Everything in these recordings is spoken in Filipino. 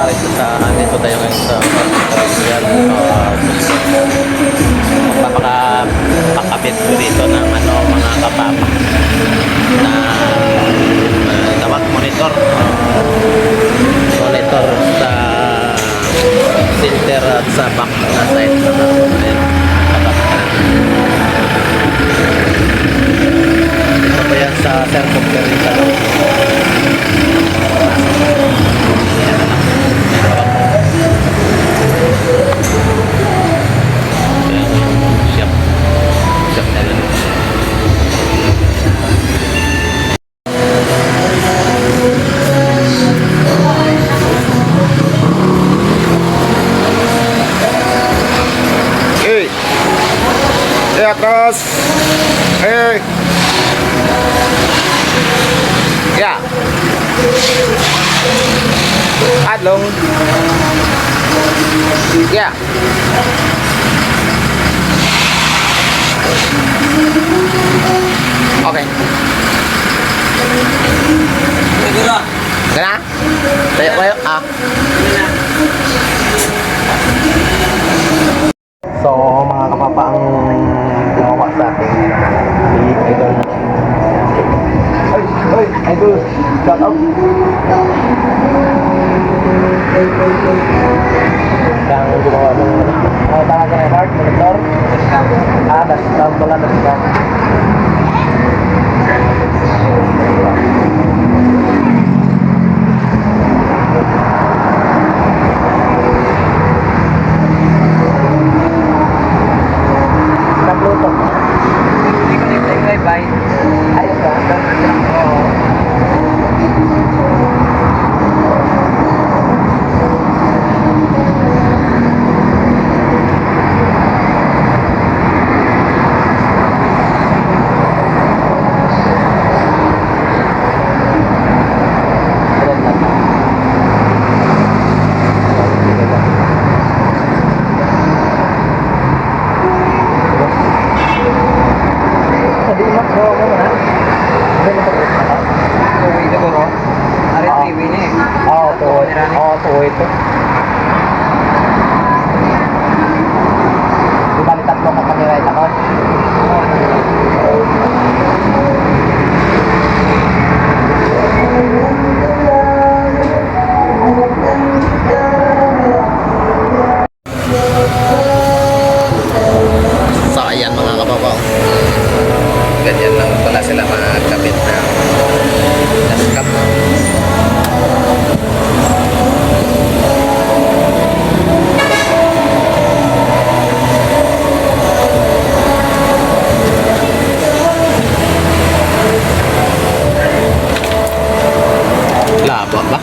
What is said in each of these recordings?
kapares dito tayo ngayon sa yan. Magpapakabit ko dito ng mga kapapa na tawag monitor sa filter at sa back na side ito po yan sa circumfer sa loob. Atrás. Ya. Adlong. Ya. Oke. Kena? Tayo. So mga kapapa ang gumawa sa akin si Idol. Idol, shout out. Yang gumawa ng talaga na hard monitor. Dashcam pala, dashcam. Ito. Di bali tatlo ka pag-ride ako. So ayan mga kababaw, ganyan lang pala sila magkabit ng dashcam. Laba ba?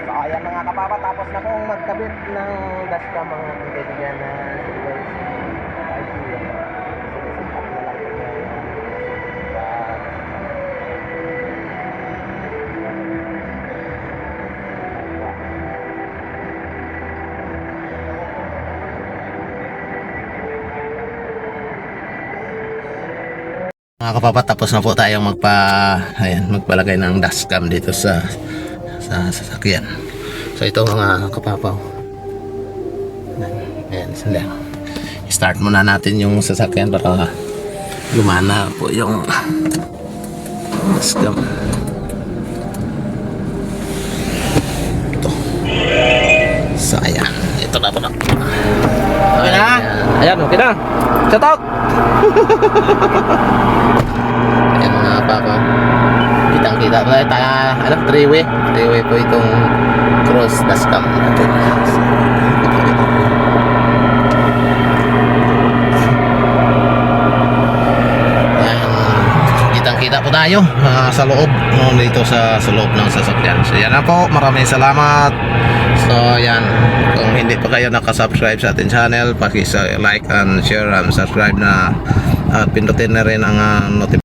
So ayan mga kapapa, tapos na kong magkabit ng dashcam mga kaibigan na silver IQ. Sisipat na lang ito. Mga kapapa, tapos na po tayong magpalagay ng dashcam dito sa sasakyan. So ito mga kapapaw. Ayan, sandali. Start muna natin yung sasakyan para gumana po yung dashcam. Ito. So ayan, ito na po na. Okay na? Ayan, okay na. Shut out! Ayan mga papa, kitang-kita tayo, three-way po itong cross dashcam natin. Ayan, kitang-kita po tayo sa loob, dito sa loob ng sasakyan. So yan na po, maraming salamat. So yan, kung hindi pa kayo nakasubscribe sa ating channel, paki-like and share and subscribe na at pindutin na rin ang notification